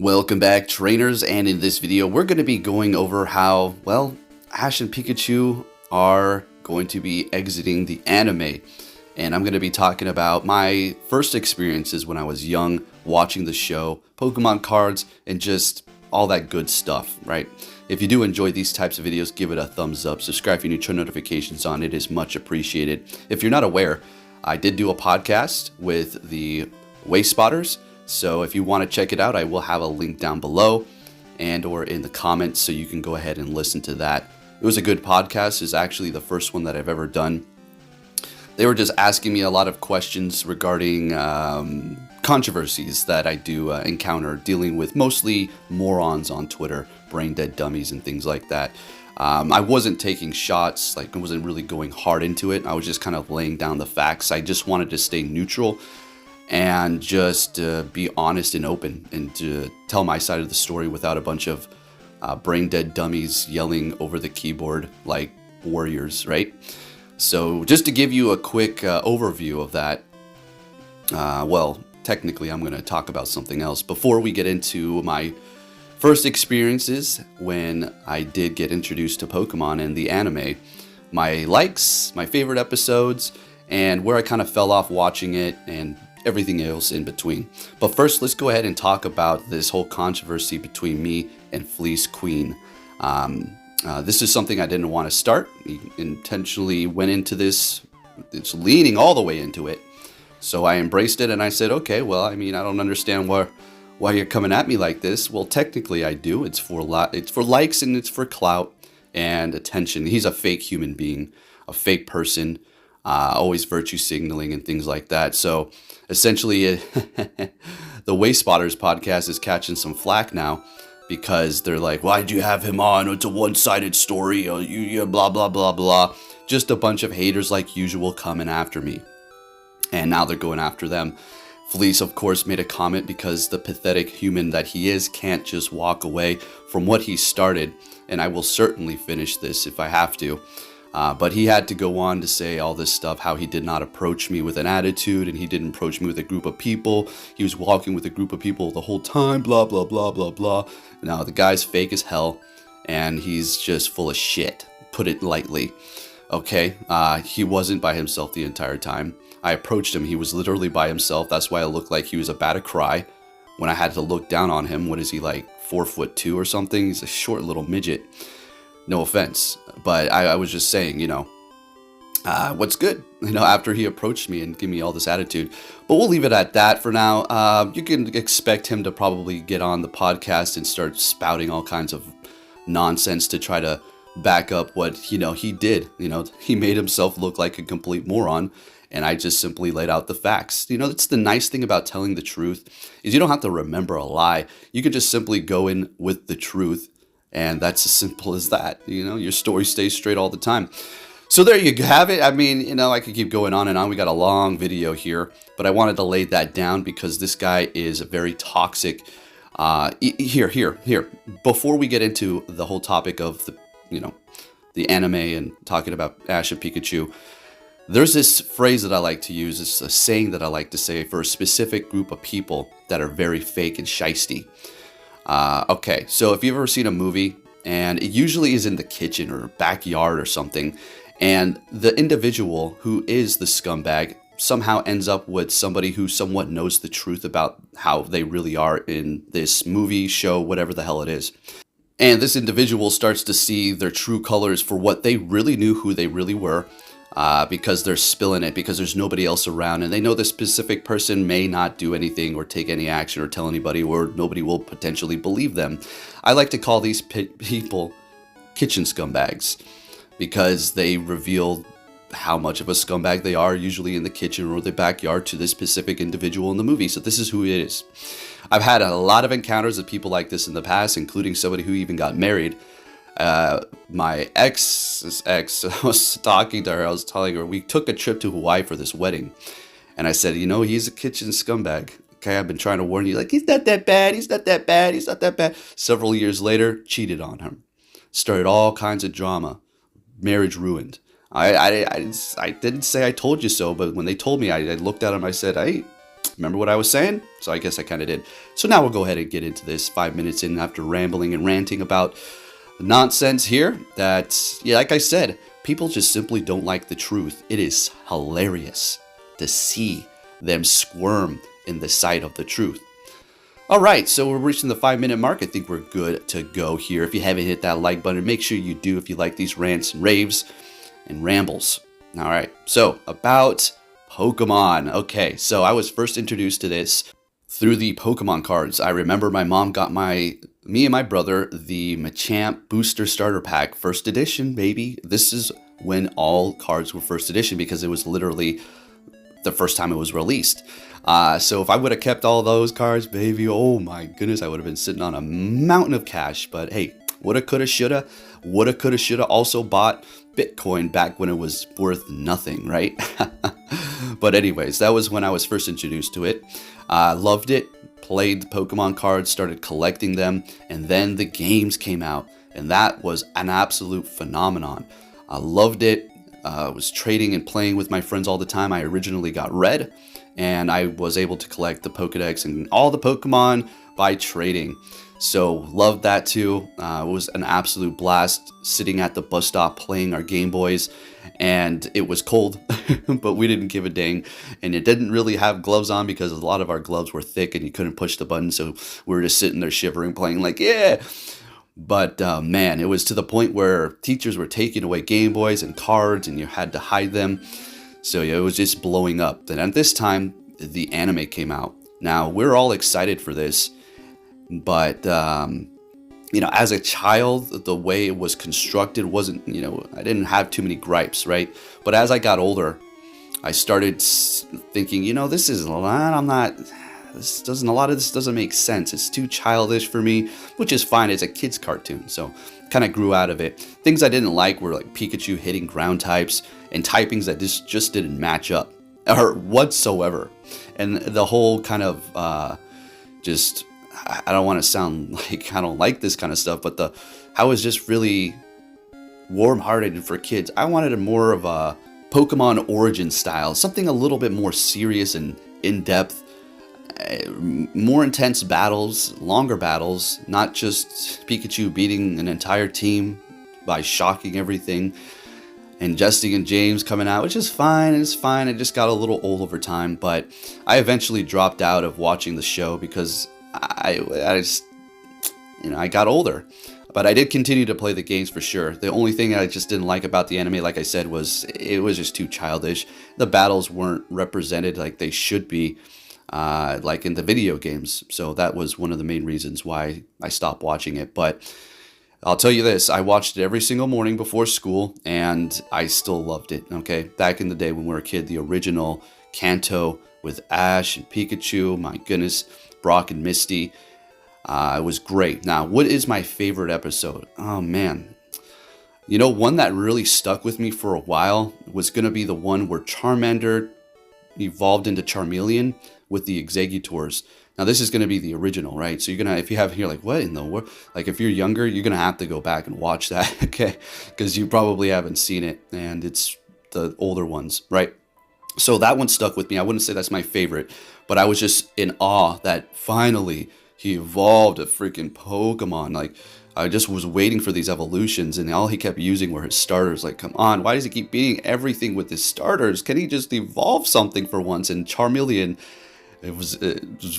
Welcome back, trainers, and in this video we're going to be going over how, well, Ash and Pikachu are going to be exiting the anime. And I'm going to be talking about my first experiences when I was young, watching the show, Pokemon cards, and just all that good stuff, right? If you do enjoy these types of videos, give it a thumbs up, subscribe if you need turn notifications on, it is much appreciated. If you're not aware, I did do a podcast with the Waste Spotters. So if you want to check it out, I will have a link down below and or in the comments so you can go ahead and listen to that. It was a good podcast. It's actually the first one that I've ever done. They were just asking me a lot of questions regarding controversies that I do encounter, dealing with mostly morons on Twitter, brain dead dummies and things like that. I wasn't taking shots, like I wasn't really going hard into it. I was just kind of laying down the facts. I just wanted to stay neutral and just be honest and open and to tell my side of the story without a bunch of brain dead dummies yelling over the keyboard like warriors, right? So just to give you a quick overview of that, well, technically I'm going to talk about something else before we get into my first experiences when I did get introduced to Pokemon and the anime, my likes, my favorite episodes, and where I kind of fell off watching it and everything else in between. But first, let's go ahead and talk about this whole controversy between me and Fleece Queen. This is something I didn't want to start. He intentionally went into this. It's leaning all the way into it. So I embraced it and I said, okay, well, I mean, I don't understand why you're coming at me like this. Well, technically I do. It's for likes and it's for clout and attention. He's a fake human being, a fake person. Always virtue signaling and things like that. So essentially, the Waste Spotters podcast is catching some flack now because they're like, why'd you have him on? It's a one-sided story. You blah, blah, blah, blah. Just a bunch of haters like usual coming after me. And now they're going after them. Fleece, of course, made a comment because the pathetic human that he is can't just walk away from what he started. And I will certainly finish this if I have to. But he had to go on to say all this stuff, how he did not approach me with an attitude and he didn't approach me with a group of people. He was walking with a group of people the whole time, blah, blah, blah, blah, blah. Now, the guy's fake as hell and he's just full of shit, put it lightly. Okay, he wasn't by himself the entire time. I approached him. He was literally by himself. That's why it looked like he was about to cry when I had to look down on him. What is he, like 4'2" or something? He's a short little midget. No offense, but I was just saying, what's good, after he approached me and give me all this attitude. But we'll leave it at that for now. You can expect him to probably get on the podcast and start spouting all kinds of nonsense to try to back up what, he did. He made himself look like a complete moron. And I just simply laid out the facts. That's the nice thing about telling the truth is you don't have to remember a lie. You can just simply go in with the truth. And that's as simple as that. Your story stays straight all the time. So there you have it. I mean, I could keep going on and on. We got a long video here, but I wanted to lay that down because this guy is very toxic. Here. Before we get into the whole topic of the anime and talking about Ash and Pikachu, there's this phrase that I like to use. It's a saying that I like to say for a specific group of people that are very fake and shisty. Okay, so if you've ever seen a movie, and it usually is in the kitchen or backyard or something, and the individual who is the scumbag somehow ends up with somebody who somewhat knows the truth about how they really are in this movie, show, whatever the hell it is. And this individual starts to see their true colors for what they really knew who they really were. Because they're spilling it, because there's nobody else around, and they know this specific person may not do anything or take any action or tell anybody, or nobody will potentially believe them. I like to call these people kitchen scumbags because they reveal how much of a scumbag they are, usually in the kitchen or the backyard, to this specific individual in the movie. So this is who it is. I've had a lot of encounters with people like this in the past, including somebody who even got married. My ex I was talking to her. I was telling her we took a trip to Hawaii for this wedding, and I said, he's a kitchen scumbag. Okay, I've been trying to warn you. Like, he's not that bad. He's not that bad. He's not that bad. Several years later, cheated on him. Started all kinds of drama. Marriage ruined. I didn't say I told you so, but when they told me, I looked at him. I said, hey, Remember what I was saying? So I guess I kind of did. So now we'll go ahead and get into this 5 minutes in after rambling and ranting about nonsense here that, yeah, like I said, people just simply don't like the truth. It is hilarious to see them squirm in the sight of the truth. All right, so we're reaching the 5-minute mark. I think we're good to go here. If you haven't hit that like button, make sure you do if you like these rants and raves and rambles. All right, so about Pokemon. Okay, so I was first introduced to this through the Pokemon cards. I remember my mom got me and my brother the Machamp Booster Starter Pack, first edition, baby. This is when all cards were first edition because it was literally the first time it was released. So if I would have kept all those cards, baby, oh my goodness, I would have been sitting on a mountain of cash. But hey, woulda, coulda, shoulda. Woulda, coulda, shoulda. Also bought Bitcoin back when it was worth nothing, right? But anyways, that was when I was first introduced to it. Loved it. Played the Pokemon cards, started collecting them, and then the games came out, and that was an absolute phenomenon. I loved it. I was trading and playing with my friends all the time. I originally got Red, and I was able to collect the Pokedex and all the Pokemon by trading. So loved that too. It was an absolute blast sitting at the bus stop playing our Game Boys, and it was cold, but we didn't give a dang. And it didn't really have gloves on because a lot of our gloves were thick and you couldn't push the button. So we were just sitting there shivering, playing like, yeah. But man, it was to the point where teachers were taking away Game Boys and cards and you had to hide them. So yeah, it was just blowing up. Then at this time, the anime came out. Now, we're all excited for this. But, as a child, the way it was constructed wasn't, I didn't have too many gripes, right? But as I got older, I started thinking, a lot of this doesn't make sense. It's too childish for me, which is fine. It's a kid's cartoon. So kind of grew out of it. Things I didn't like were like Pikachu hitting ground types and typings that just didn't match up or whatsoever. And the whole kind of, I don't want to sound like I don't like this kind of stuff, but I was just really warm-hearted for kids. I wanted more of a Pokemon origin style, something a little bit more serious and in-depth, more intense battles, longer battles, not just Pikachu beating an entire team by shocking everything, and Justin and James coming out, which is fine. It's fine. It just got a little old over time, but I eventually dropped out of watching the show because I got older. But I did continue to play the games for sure. The only thing I just didn't like about the anime, like I said, was it was just too childish. The battles weren't represented like they should be, like in the video games. So that was one of the main reasons why I stopped watching it. But I'll tell you this, I watched it every single morning before school, and I still loved it, okay? Back in the day when we were a kid, the original Kanto with Ash and Pikachu, my goodness, Brock and Misty. It was great. Now, what is my favorite episode? Oh, man. One that really stuck with me for a while was going to be the one where Charmander evolved into Charmeleon with the Exeggutors. Now, this is going to be the original, right? So you're going to, if you have here, like, what in the world? Like, if you're younger, you're going to have to go back and watch that, okay? Because you probably haven't seen it, and it's the older ones, right? So that one stuck with me. I wouldn't say that's my favorite, but I was just in awe that finally he evolved a freaking Pokemon. Like, I just was waiting for these evolutions, and all he kept using were his starters. Like, come on, why does he keep beating everything with his starters? Can he just evolve something for once? And Charmeleon, it was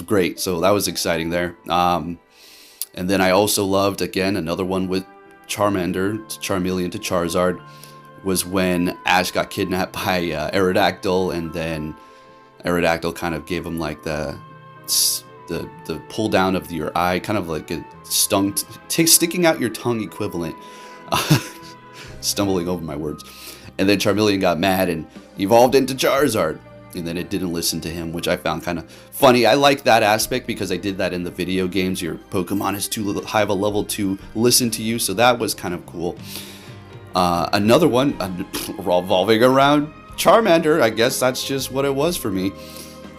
great. So that was exciting there. And then I also loved, again, another one with Charmander, Charmeleon to Charizard, was when Ash got kidnapped by Aerodactyl, and then Aerodactyl kind of gave him like the pull down of your eye, kind of like a sticking out your tongue equivalent. Stumbling over my words. And then Charmeleon got mad and evolved into Charizard, and then it didn't listen to him, which I found kind of funny. I like that aspect because I did that in the video games. Your Pokemon is too high of a level to listen to you, so that was kind of cool. Another one revolving around Charmander, I guess that's just what it was for me.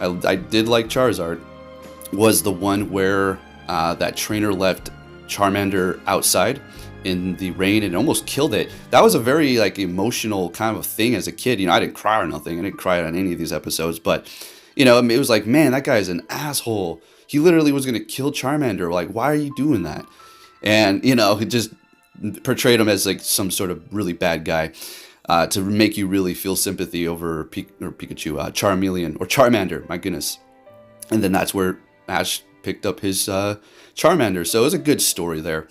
I did like Charizard. Was the one where that trainer left Charmander outside in the rain and almost killed it. That was a very like emotional kind of thing as a kid. I didn't cry or nothing. I didn't cry on any of these episodes, but You know, it was like, man, that guy's an asshole. He literally was going to kill Charmander. Like, why are you doing that? And, you know, it just portrayed him as like some sort of really bad guy, to make you really feel sympathy over Pikachu, Charmeleon, or Charmander, my goodness. And then that's where Ash picked up his Charmander. So it was a good story there.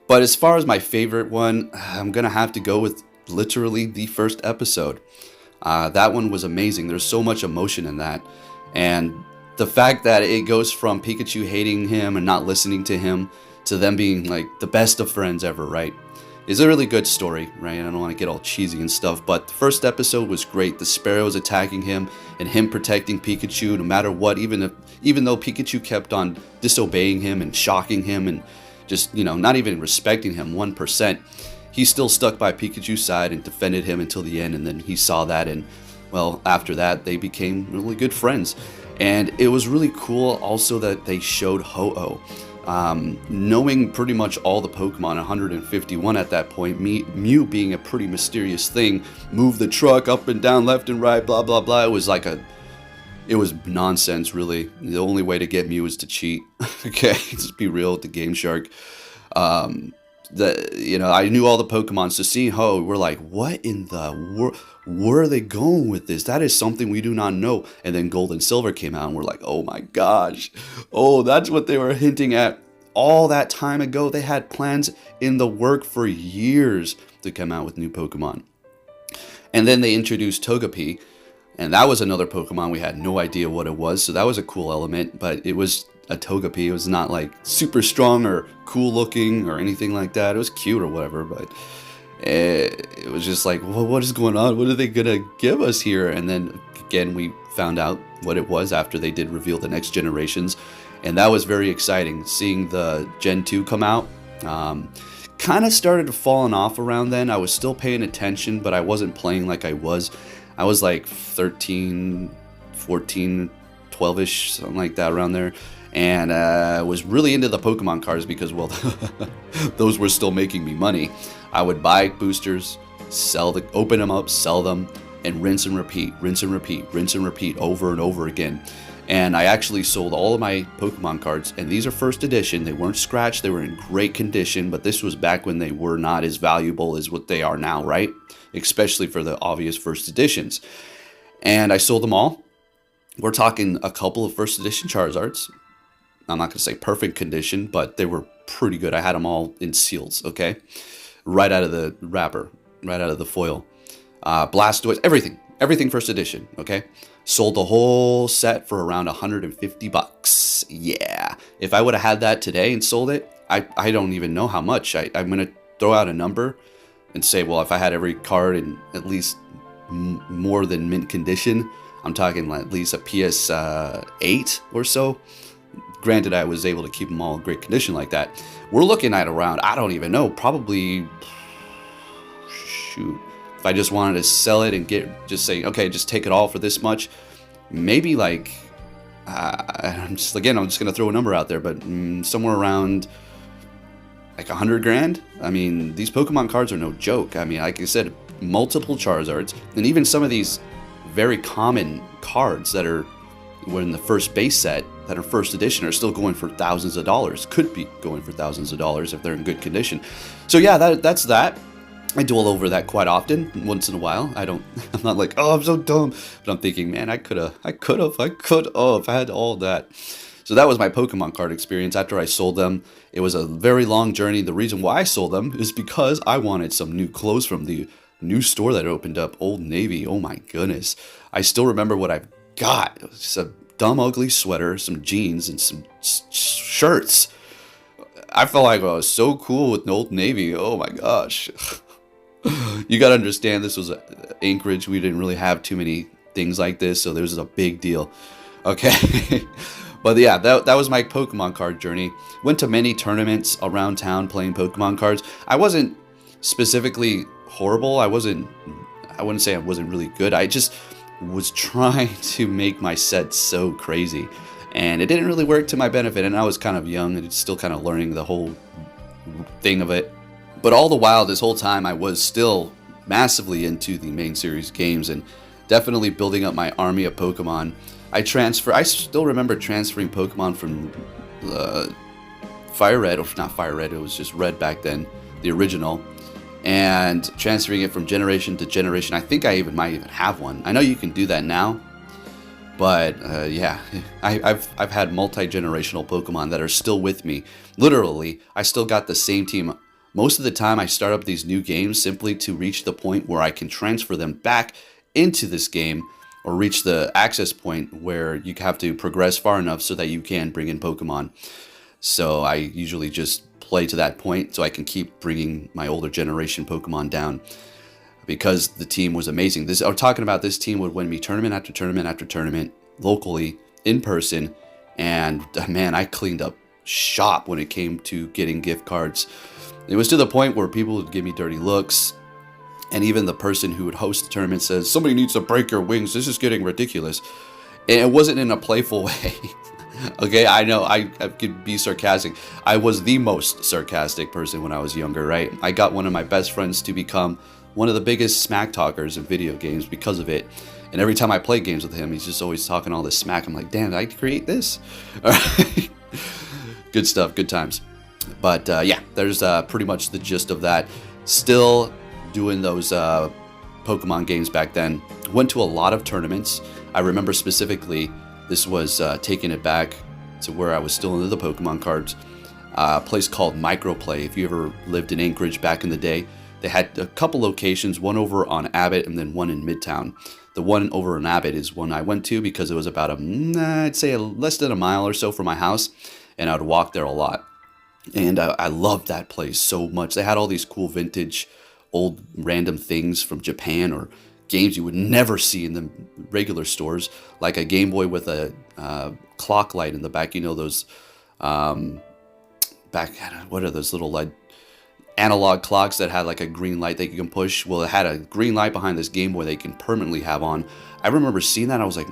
But as far as my favorite one, I'm going to have to go with literally the first episode. That one was amazing. There's so much emotion in that. And the fact that it goes from Pikachu hating him and not listening to him to them being like the best of friends ever, right? Is a really good story, right? I don't want to get all cheesy and stuff, but the first episode was great. The sparrows attacking him and him protecting Pikachu no matter what, even though Pikachu kept on disobeying him and shocking him and just, you know, not even respecting him 1%. He still stuck by Pikachu's side and defended him until the end, and then he saw that, and well, after that, they became really good friends. And it was really cool also that they showed Ho-Oh. Knowing pretty much all the Pokemon, 151 at that point, Mew being a pretty mysterious thing, move the truck up and down, left and right, blah, blah, blah. It was nonsense, really. The only way to get Mew is to cheat. Okay, just be real with the Game Shark. You know, I knew all the Pokemon, so seeing Ho, we're like, what in the world? Where are they going with this? That is something we do not know. And then Gold and Silver came out, and we're like, oh my gosh. Oh, that's what they were hinting at all that time ago. They had plans in the work for years to come out with new Pokemon. And then they introduced Togepi, and that was another Pokemon we had no idea what it was, so that was a cool element, but it was a Togepi. It was not like super strong or cool looking or anything like that. It was cute or whatever, but it was just like, well, what is going on? What are they gonna give us here? And then again, we found out what it was after they did reveal the next generations, and that was very exciting. Seeing the Gen 2 come out, kind of started to falling off around then. I was still paying attention, but I wasn't playing like I was. I was like 13, 14, 12-ish, something like that around there. And was really into the Pokemon cards because, well, those were still making me money. I would buy boosters, open them up, sell them, and rinse and repeat, rinse and repeat, rinse and repeat over and over again. And I actually sold all of my Pokemon cards, and these are first edition. They weren't scratched, they were in great condition, but this was back when they were not as valuable as what they are now, right? Especially for the obvious first editions. And I sold them all. We're talking a couple of first edition Charizards. I'm not going to say perfect condition, but they were pretty good. I had them all in seals, okay? Right out of the wrapper, right out of the foil. Blastoise, everything first edition, okay? Sold the whole set for around 150 bucks. Yeah. If I would have had that today and sold it, I don't even know how much. I'm going to throw out a number and say, well, if I had every card in at least more than mint condition, I'm talking at least a PS8 or so. Granted, I was able to keep them all in great condition like that. We're looking at around, I don't even know, probably, shoot, if I just wanted to sell it and just say, okay, just take it all for this much, maybe like, I'm just going to throw a number out there, but somewhere around like 100 grand. I mean, these Pokemon cards are no joke. I mean, like I said, multiple Charizards, and even some of these very common cards that were in the first base set that are first edition are still going for thousands of dollars. Could be going for thousands of dollars if they're in good condition. So yeah, that's that. I dwell over that quite often, once in a while. I'm not like, oh, I'm so dumb. But I'm thinking, man, I could have, if I had all that. So that was my Pokemon card experience. After I sold them, it was a very long journey. The reason why I sold them is because I wanted some new clothes from the new store that opened up, Old Navy. Oh my goodness. I still remember what I've got. It was just a dumb, ugly sweater, some jeans, and some shirts. I felt like I was so cool with Old Navy. Oh my gosh. You got to understand, this was Anchorage. We didn't really have too many things like this, so this was a big deal. Okay. But yeah, that was my Pokemon card journey. Went to many tournaments around town playing Pokemon cards. I wasn't specifically horrible. I wouldn't say I wasn't really good. I just was trying to make my set so crazy, and it didn't really work to my benefit. And I was kind of young and still kind of learning the whole thing of it. But all the while, this whole time, I was still massively into the main series games and definitely building up my army of Pokemon. I still remember transferring Pokemon from Fire Red, or not Fire Red, it was just Red back then, the original, and transferring it from generation to generation. I think I might even have one. I know you can do that now, but yeah, I've had multi-generational Pokemon that are still with me. Literally, I still got the same team. Most of the time, I start up these new games simply to reach the point where I can transfer them back into this game, or reach the access point where you have to progress far enough so that you can bring in Pokemon. So I usually just play to that point so I can keep bringing my older generation Pokemon down, because the team was amazing. I'm talking about this team would win me tournament after tournament after tournament, locally, in person, and man, I cleaned up shop when it came to getting gift cards. It was to the point where people would give me dirty looks, and even the person who would host the tournament says, "Somebody needs to break your wings, this is getting ridiculous." And it wasn't in a playful way. Okay, I know I could be sarcastic. I was the most sarcastic person when I was younger, right? I got one of my best friends to become one of the biggest smack talkers in video games because of it. And every time I play games with him, he's just always talking all this smack. I'm like, damn, did I create this? All right. Good stuff, good times. But yeah, there's pretty much the gist of that. Still doing those Pokemon games back then. Went to a lot of tournaments. I remember specifically, this was taking it back to where I was still into the Pokemon cards. A place called Microplay. If you ever lived in Anchorage back in the day, they had a couple locations, one over on Abbott and then one in Midtown. The one over on Abbott is one I went to because it was about I'd say less than a mile or so from my house, and I would walk there a lot. And I loved that place so much. They had all these cool vintage, old random things from Japan, or games you would never see in the regular stores, like a Game Boy with a clock light in the back. You know those what are those little like analog clocks that had like a green light that you can push? Well, it had a green light behind this Game Boy that you can permanently have on. I remember seeing that. I was like,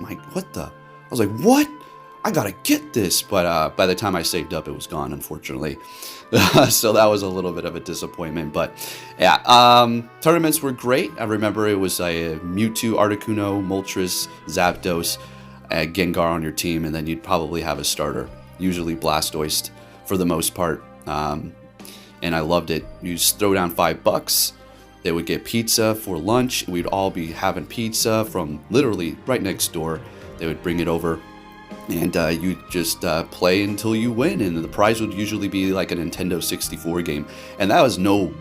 what? I gotta get this. But by the time I saved up, it was gone, unfortunately. So that was a little bit of a disappointment. But yeah, tournaments were great. I remember it was a Mewtwo, Articuno, Moltres, Zapdos, Gengar on your team, and then you'd probably have a starter, usually Blastoise for the most part. And I loved it. You just throw down $5. They would get pizza for lunch. We'd all be having pizza from literally right next door. They would bring it over, and you just play until you win. And the prize would usually be like a Nintendo 64 game. And that was no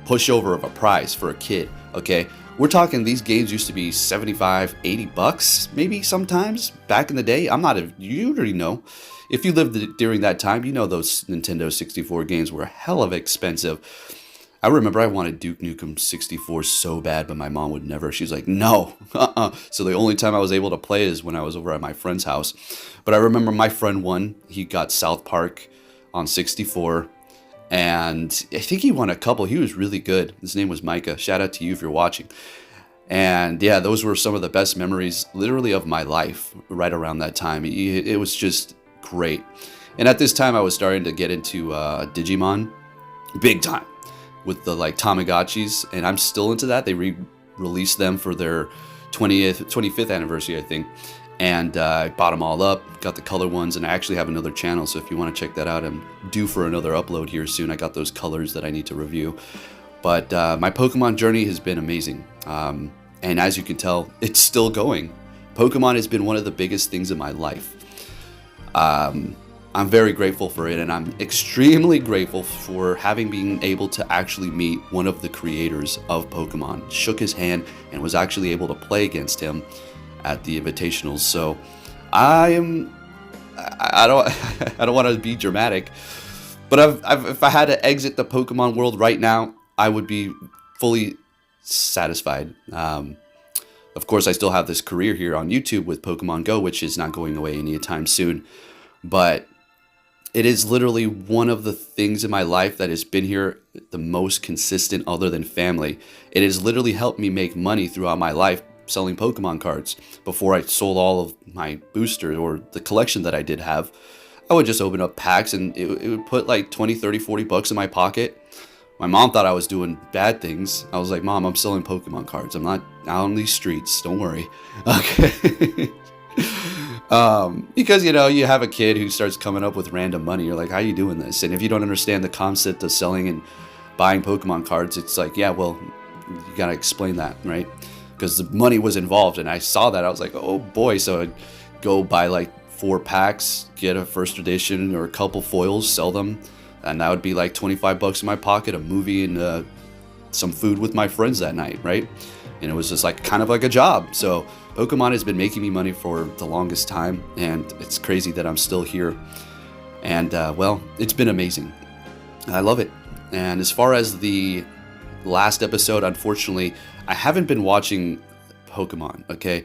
pushover of a prize for a kid, okay? We're talking these games used to be $75, $80, maybe sometimes back in the day. You already know. If you lived during that time, you know those Nintendo 64 games were hell of expensive. I remember I wanted Duke Nukem 64 so bad, but my mom would never. She's like, no. So the only time I was able to play is when I was over at my friend's house. But I remember my friend won. He got South Park on 64. And I think he won a couple. He was really good. His name was Micah. Shout out to you if you're watching. And yeah, those were some of the best memories literally of my life right around that time. It was just great. And at this time I was starting to get into Digimon big time with the like Tamagotchis, and I'm still into that. They released them for their 25th anniversary, I think, and I bought them all up, got the color ones, and I actually have another channel, so if you want to check that out, I'm due for another upload here soon. I got those colors that I need to review. But my Pokemon journey has been amazing, and as you can tell, it's still going. Pokemon has been one of the biggest things in my life. I'm very grateful for it, and I'm extremely grateful for having been able to actually meet one of the creators of Pokemon. Shook his hand and was actually able to play against him at the Invitationals. So I don't want to be dramatic, but if I had to exit the Pokemon world right now, I would be fully satisfied. Of course, I still have this career here on YouTube with Pokemon Go, which is not going away anytime soon. But it is literally one of the things in my life that has been here the most consistent other than family. It has literally helped me make money throughout my life selling Pokemon cards. Before I sold all of my boosters or the collection that I did have, I would just open up packs and it would put like 20, 30, 40 bucks in my pocket. My mom thought I was doing bad things. I was like, Mom, I'm selling Pokemon cards. I'm not out on these streets. Don't worry. Okay. Because, you know, you have a kid who starts coming up with random money. You're like, how are you doing this? And if you don't understand the concept of selling and buying Pokemon cards, it's like, yeah, well, you got to explain that, right? Because the money was involved. And I saw that. I was like, oh, boy. So I'd go buy like 4 packs, get a first edition or a couple foils, sell them. And that would be like $25 in my pocket, a movie and some food with my friends that night, right? And it was just like kind of like a job. So Pokemon has been making me money for the longest time, and it's crazy that I'm still here. And well, it's been amazing. I love it. And as far as the last episode, unfortunately, I haven't been watching Pokemon, okay?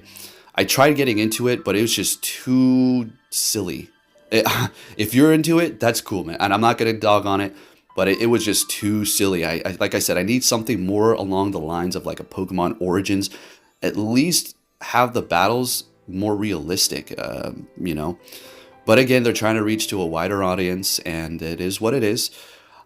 I tried getting into it, but it was just too silly. If you're into it, that's cool, man. And I'm not going to dog on it, but it was just too silly. I like I said, I need something more along the lines of like a Pokemon Origins. At least have the battles more realistic, you know. But again, they're trying to reach to a wider audience, and it is what it is.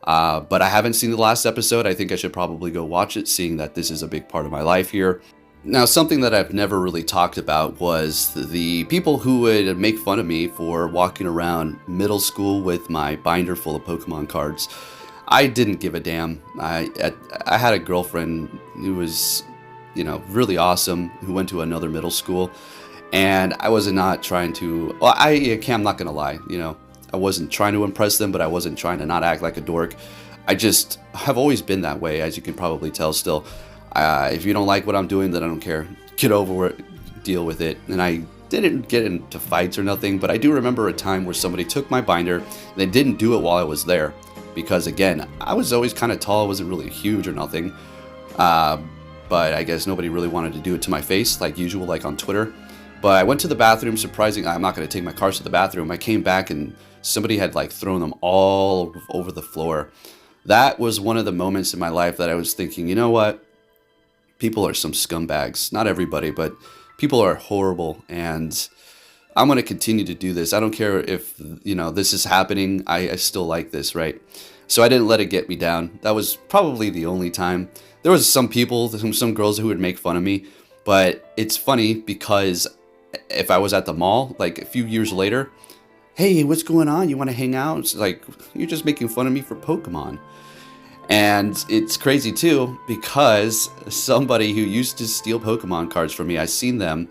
But I haven't seen the last episode. I think I should probably go watch it, seeing that this is a big part of my life here. Now, something that I've never really talked about was the people who would make fun of me for walking around middle school with my binder full of Pokemon cards. I didn't give a damn. I had a girlfriend who was, you know, really awesome, who went to another middle school, and I was not trying to, well, I'm not gonna lie, you know, I wasn't trying to impress them, but I wasn't trying to not act like a dork. I just have always been that way, as you can probably tell still. If you don't like what I'm doing, then I don't care. Get over it, deal with it. And I didn't get into fights or nothing, but I do remember a time where somebody took my binder, and they didn't do it while I was there. Because again, I was always kind of tall, I wasn't really huge or nothing. But I guess nobody really wanted to do it to my face, like usual, like on Twitter. But I went to the bathroom, surprisingly, I'm not going to take my cards to the bathroom. I came back and somebody had like thrown them all over the floor. That was one of the moments in my life that I was thinking, you know what? People are some scumbags. Not everybody, but people are horrible. And I'm going to continue to do this. I don't care if, you know, this is happening. I still like this, right? So I didn't let it get me down. That was probably the only time. There was some people, some girls who would make fun of me. But it's funny because if I was at the mall, like a few years later, hey, what's going on? You want to hang out? It's like, you're just making fun of me for Pokemon. And it's crazy too, because somebody who used to steal Pokemon cards from me, I seen them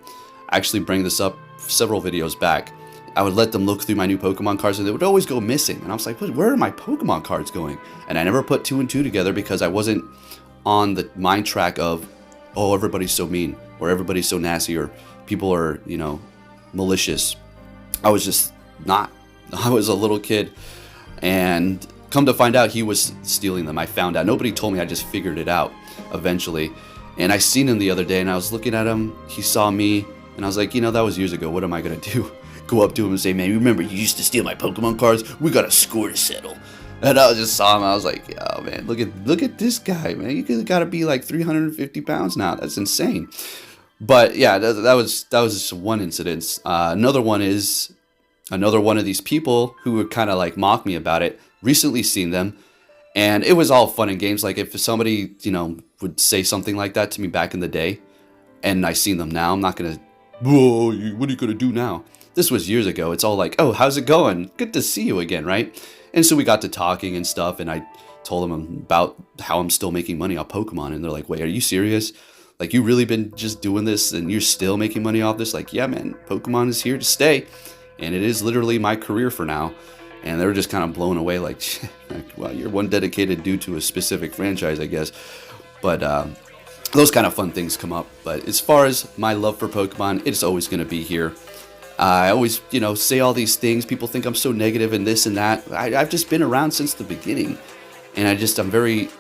actually bring this up several videos back. I would let them look through my new Pokemon cards and they would always go missing. And I was like, where are my Pokemon cards going? And I never put 2 and 2 together because I wasn't on the mind track of, oh, everybody's so mean or everybody's so nasty or people are, you know, malicious. I was just not. I was a little kid, and come to find out he was stealing them. I found out. Nobody told me. I just figured it out eventually. And I seen him the other day and I was looking at him. He saw me and I was like, you know, that was years ago. What am I going to do? Go up to him and say, man, remember you used to steal my Pokemon cards? We got a score to settle. And I just saw him. I was like, oh man, look at this guy, man. You got to be like 350 pounds now. That's insane. But yeah, that was just one incident. Another one is another one of these people who would kind of like mock me about it. Recently seen them, and it was all fun and games. Like if somebody, you know, would say something like that to me back in the day, and I seen them now, I'm not gonna, whoa, what are you gonna do now? This was years ago. It's all like, oh, how's it going? Good to see you again, right? And so we got to talking and stuff, and I told them about how I'm still making money off Pokemon, and they're like, wait, are you serious? Like, you really been just doing this, and you're still making money off this? Like, yeah, man, Pokemon is here to stay, and it is literally my career for now. And they were just kind of blown away, like, well, you're one dedicated dude to a specific franchise, I guess. But those kind of fun things come up. But as far as my love for Pokemon, it's always going to be here. I always, you know, say all these things. People think I'm so negative and this and that. I've just been around since the beginning. And I'm very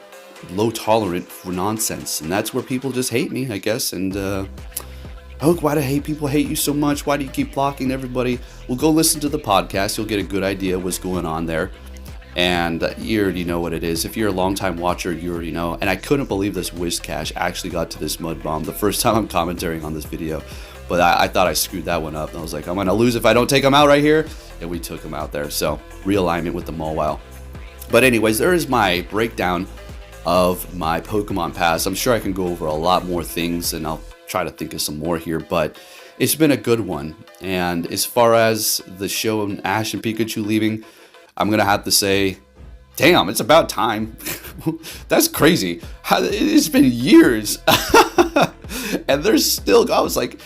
low tolerant for nonsense. And that's where people just hate me, I guess. And why do people hate you so much? Why do you keep blocking everybody? Well, go listen to the podcast. You'll get a good idea of what's going on there. And you already know what it is. If you're a longtime watcher, you already know. And I couldn't believe this Whiscash actually got to this mud bomb the first time I'm commentating on this video. But I thought I screwed that one up. And I was like, I'm going to lose if I don't take him out right here. And we took him out there. So realignment with the Mawile. But anyways, there is my breakdown of my Pokemon Pass. I'm sure I can go over a lot more things, and I'll try to think of some more here, but it's been a good one. And as far as the show of Ash and Pikachu leaving, I'm gonna have to say, damn, it's about time. That's crazy. It's been years. And there's still, I was like,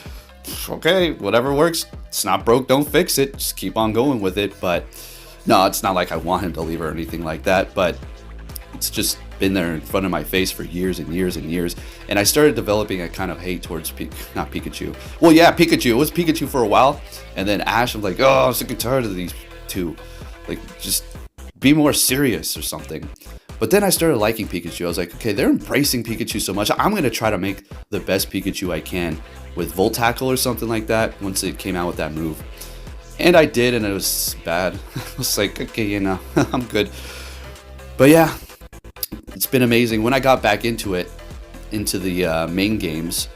okay, whatever works. It's not broke, don't fix it. Just keep on going with it. But no, it's not like I want him to leave or anything like that. But it's just been there in front of my face for years and years and years. And I started developing a kind of hate towards not Pikachu. Well, yeah, Pikachu. It was Pikachu for a while. And then Ash, I'm like, oh, I'm sick and tired of these two. Like, just be more serious or something. But then I started liking Pikachu. I was like, okay, they're embracing Pikachu so much. I'm going to try to make the best Pikachu I can with Volt Tackle or something like that once it came out with that move. And I did, and it was bad. I was like, okay, you know, I'm good. But yeah, it's been amazing. When I got back into it, into the main games,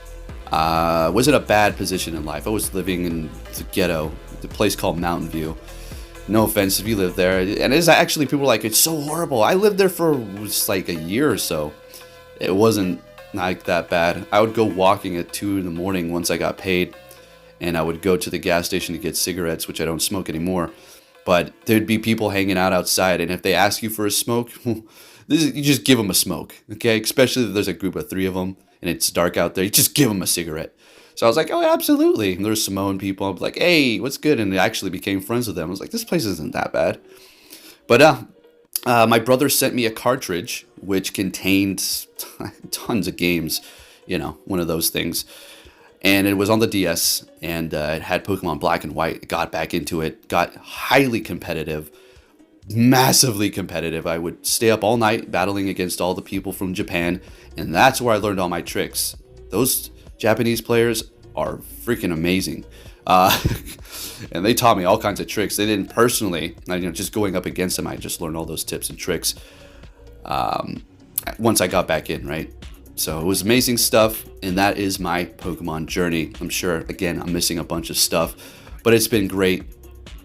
was in a bad position in life. I was living in the ghetto, the place called Mountain View. No offense if you live there. And it's actually, people are like, it's so horrible. I lived there for just like a year or so. It wasn't like that bad. I would go walking at 2 in the morning once I got paid. And I would go to the gas station to get cigarettes, which I don't smoke anymore. But there'd be people hanging out outside. And if they ask you for a smoke, you just give them a smoke. Okay? Especially if there's a group of 3 of them and it's dark out there. You just give them a cigarette. So I was like, oh, absolutely. And there's Samoan people. I'm like, hey, what's good? And I actually became friends with them. I was like, this place isn't that bad. But my brother sent me a cartridge which contained tons of games, you know, one of those things. And it was on the DS, and it had Pokemon Black and White. Got back into it, got highly competitive, massively competitive. I would stay up all night battling against all the people from Japan, and that's where I learned all my tricks. Those Japanese players are freaking amazing. And they taught me all kinds of tricks. They didn't personally, just going up against them, I just learned all those tips and tricks once I got back in, right? So it was amazing stuff, and that is my Pokemon journey. I'm sure, again, I'm missing a bunch of stuff, but it's been great.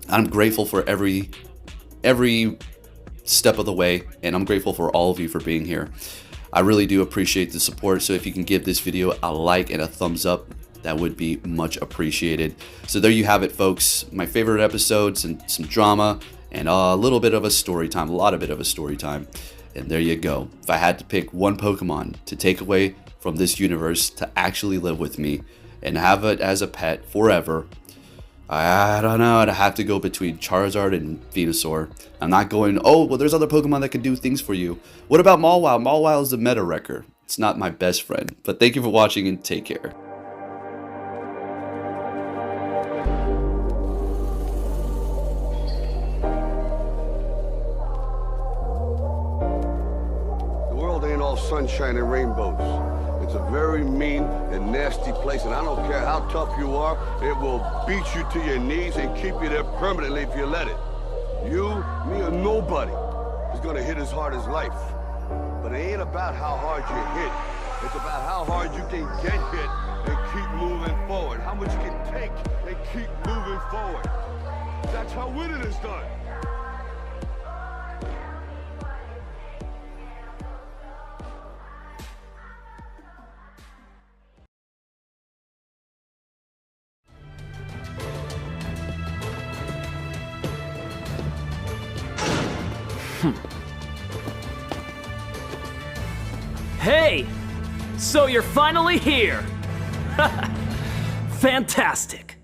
I'm grateful for every step of the way, and I'm grateful for all of you for being here. I really do appreciate the support, so if you can give this video a like and a thumbs up, that would be much appreciated. So there you have it, folks. My favorite episodes and some drama and a little bit of a story time, a lot of bit of a story time. And there you go. If I had to pick one Pokemon to take away from this universe to actually live with me and have it as a pet forever, I don't know. I'd have to go between Charizard and Venusaur. I'm not going, oh, well, there's other Pokemon that can do things for you. What about Mawile? Mawile is a meta wrecker. It's not my best friend. But thank you for watching and take care. Sunshine and rainbows. It's a very mean and nasty place, and I don't care how tough you are, it will beat you to your knees and keep you there permanently if you let it. You, me, or nobody is gonna hit as hard as life. But it ain't about how hard you hit. It's about how hard you can get hit and keep moving forward. How much you can take and keep moving forward. That's how winning is done. Hey! So you're finally here! Fantastic!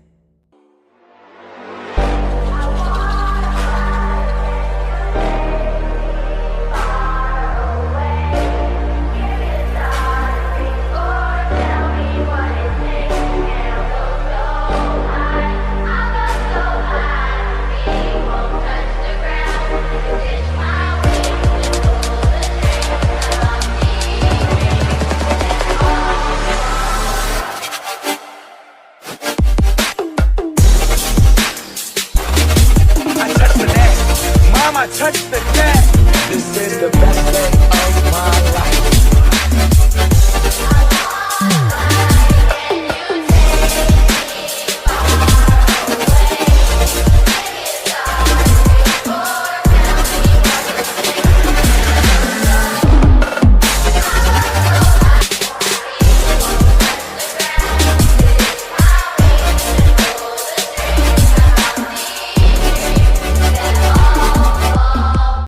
Touch the cat. This is the